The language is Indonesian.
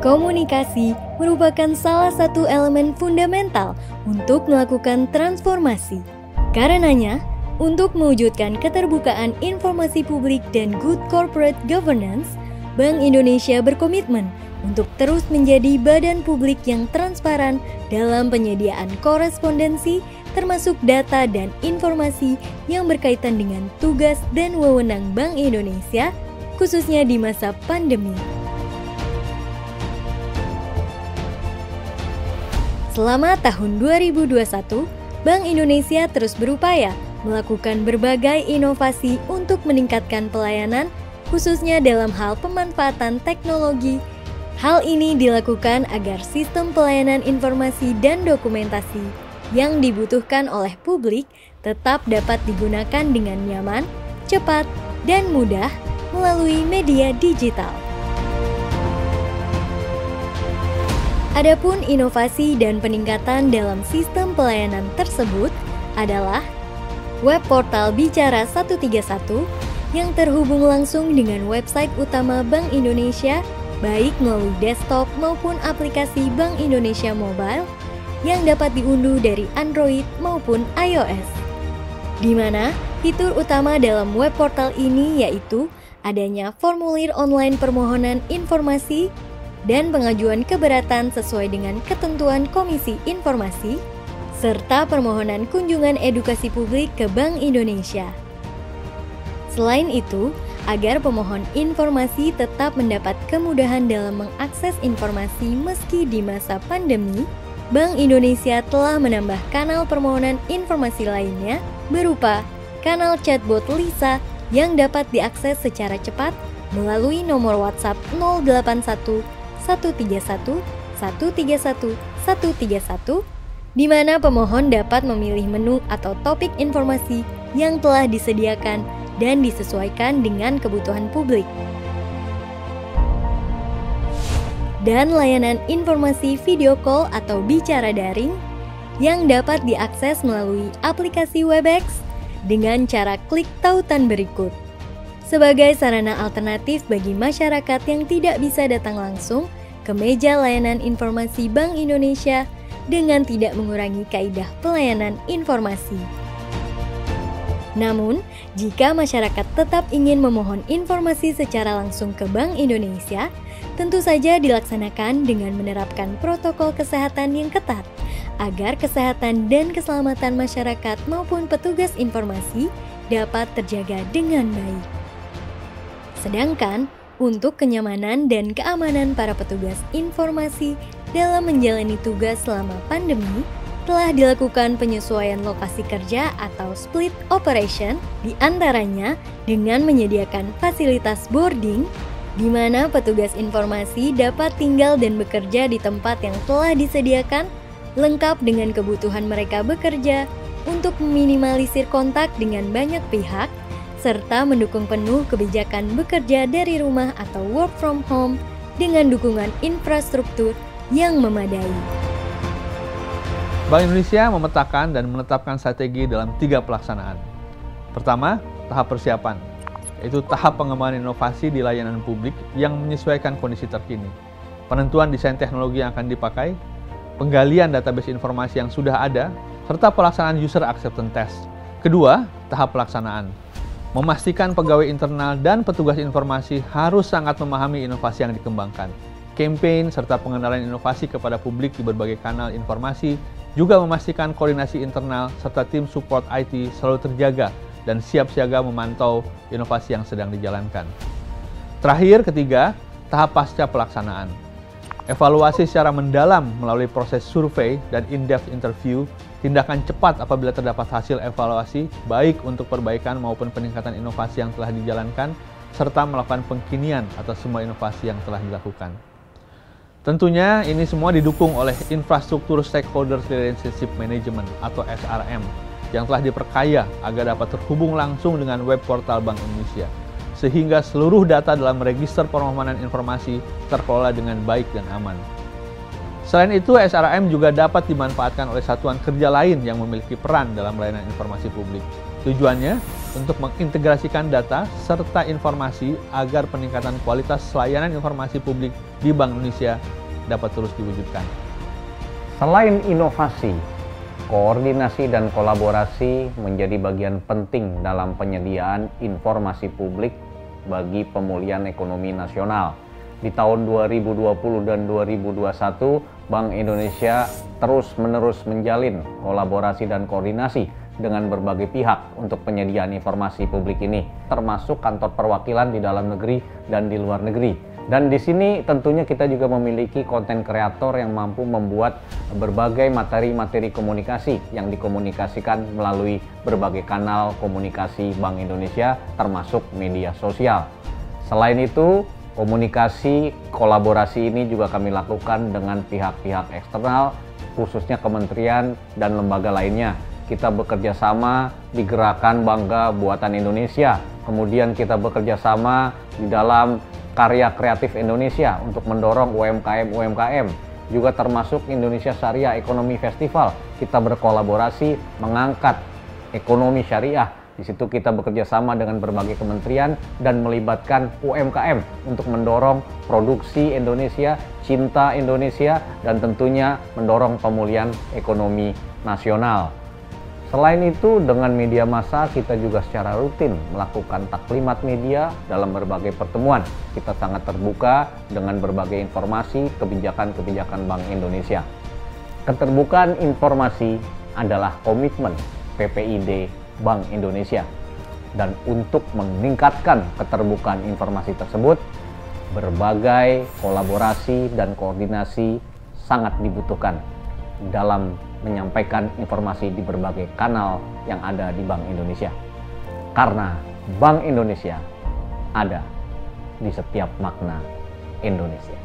Komunikasi merupakan salah satu elemen fundamental untuk melakukan transformasi. Karenanya, untuk mewujudkan keterbukaan informasi publik dan good corporate governance, Bank Indonesia berkomitmen untuk terus menjadi badan publik yang transparan dalam penyediaan korespondensi, termasuk data dan informasi yang berkaitan dengan tugas dan wewenang Bank Indonesia, khususnya di masa pandemi. Selama tahun 2021, Bank Indonesia terus berupaya melakukan berbagai inovasi untuk meningkatkan pelayanan, khususnya dalam hal pemanfaatan teknologi. Hal ini dilakukan agar sistem pelayanan informasi dan dokumentasi yang dibutuhkan oleh publik tetap dapat digunakan dengan nyaman, cepat, dan mudah melalui media digital. Adapun inovasi dan peningkatan dalam sistem pelayanan tersebut adalah web portal Bicara 131 yang terhubung langsung dengan website utama Bank Indonesia, baik melalui desktop maupun aplikasi Bank Indonesia Mobile yang dapat diunduh dari Android maupun iOS. Di mana fitur utama dalam web portal ini yaitu adanya formulir online permohonan informasi dan pengajuan keberatan sesuai dengan ketentuan Komisi Informasi, serta permohonan kunjungan edukasi publik ke Bank Indonesia. Selain itu, agar pemohon informasi tetap mendapat kemudahan dalam mengakses informasi meski di masa pandemi, Bank Indonesia telah menambah kanal permohonan informasi lainnya berupa kanal chatbot Lisa yang dapat diakses secara cepat melalui nomor WhatsApp 081 131 131 131, di mana pemohon dapat memilih menu atau topik informasi yang telah disediakan dan disesuaikan dengan kebutuhan publik. Dan layanan informasi video call atau bicara daring yang dapat diakses melalui aplikasi Webex dengan cara klik tautan berikut. Sebagai sarana alternatif bagi masyarakat yang tidak bisa datang langsung ke meja layanan informasi Bank Indonesia dengan tidak mengurangi kaidah pelayanan informasi. Namun, jika masyarakat tetap ingin memohon informasi secara langsung ke Bank Indonesia, tentu saja dilaksanakan dengan menerapkan protokol kesehatan yang ketat agar kesehatan dan keselamatan masyarakat maupun petugas informasi dapat terjaga dengan baik. Sedangkan, untuk kenyamanan dan keamanan para petugas informasi dalam menjalani tugas selama pandemi, telah dilakukan penyesuaian lokasi kerja atau split operation, di antaranya dengan menyediakan fasilitas boarding, di mana petugas informasi dapat tinggal dan bekerja di tempat yang telah disediakan, lengkap dengan kebutuhan mereka bekerja untuk meminimalisir kontak dengan banyak pihak, serta mendukung penuh kebijakan bekerja dari rumah atau work from home dengan dukungan infrastruktur yang memadai. Bank Indonesia memetakan dan menetapkan strategi dalam 3 pelaksanaan. Pertama, tahap persiapan, yaitu tahap pengembangan inovasi di layanan publik yang menyesuaikan kondisi terkini, penentuan desain teknologi yang akan dipakai, penggalian database informasi yang sudah ada, serta pelaksanaan user acceptance test. Kedua, tahap pelaksanaan, memastikan pegawai internal dan petugas informasi harus sangat memahami inovasi yang dikembangkan. Campaign serta pengenalan inovasi kepada publik di berbagai kanal informasi, juga memastikan koordinasi internal serta tim support IT selalu terjaga dan siap siaga memantau inovasi yang sedang dijalankan. Terakhir, ketiga, tahap pasca pelaksanaan. Evaluasi secara mendalam melalui proses survei dan in-depth interview, tindakan cepat apabila terdapat hasil evaluasi, baik untuk perbaikan maupun peningkatan inovasi yang telah dijalankan, serta melakukan pengkinian atas semua inovasi yang telah dilakukan. Tentunya ini semua didukung oleh infrastruktur Stakeholder Relationship Management atau SRM yang telah diperkaya agar dapat terhubung langsung dengan web portal Bank Indonesia, sehingga seluruh data dalam register permohonan informasi terkelola dengan baik dan aman. Selain itu, SRM juga dapat dimanfaatkan oleh satuan kerja lain yang memiliki peran dalam layanan informasi publik. Tujuannya untuk mengintegrasikan data serta informasi agar peningkatan kualitas layanan informasi publik di Bank Indonesia dapat terus diwujudkan. Selain inovasi, koordinasi dan kolaborasi menjadi bagian penting dalam penyediaan informasi publik bagi pemulihan ekonomi nasional. Di tahun 2020 dan 2021, Bank Indonesia terus-menerus menjalin kolaborasi dan koordinasi dengan berbagai pihak untuk penyediaan informasi publik ini, termasuk kantor perwakilan di dalam negeri dan di luar negeri. Dan di sini tentunya kita juga memiliki konten kreator yang mampu membuat berbagai materi-materi komunikasi yang dikomunikasikan melalui berbagai kanal komunikasi Bank Indonesia, termasuk media sosial. Selain itu, komunikasi kolaborasi ini juga kami lakukan dengan pihak-pihak eksternal, khususnya kementerian dan lembaga lainnya. Kita bekerja sama di gerakan Bangga Buatan Indonesia. Kemudian kita bekerja sama di dalam Karya Kreatif Indonesia untuk mendorong UMKM. Juga termasuk Indonesia Syariah Ekonomi Festival. Kita berkolaborasi mengangkat ekonomi syariah. Di situ kita bekerja sama dengan berbagai kementerian dan melibatkan UMKM untuk mendorong produksi Indonesia, cinta Indonesia, dan tentunya mendorong pemulihan ekonomi nasional. Selain itu, dengan media massa kita juga secara rutin melakukan taklimat media dalam berbagai pertemuan. Kita sangat terbuka dengan berbagai informasi kebijakan-kebijakan Bank Indonesia. Keterbukaan informasi adalah komitmen PPID Bank Indonesia. Dan untuk meningkatkan keterbukaan informasi tersebut, berbagai kolaborasi dan koordinasi sangat dibutuhkan dalam menyampaikan informasi di berbagai kanal yang ada di Bank Indonesia. Karena Bank Indonesia ada di setiap makna Indonesia.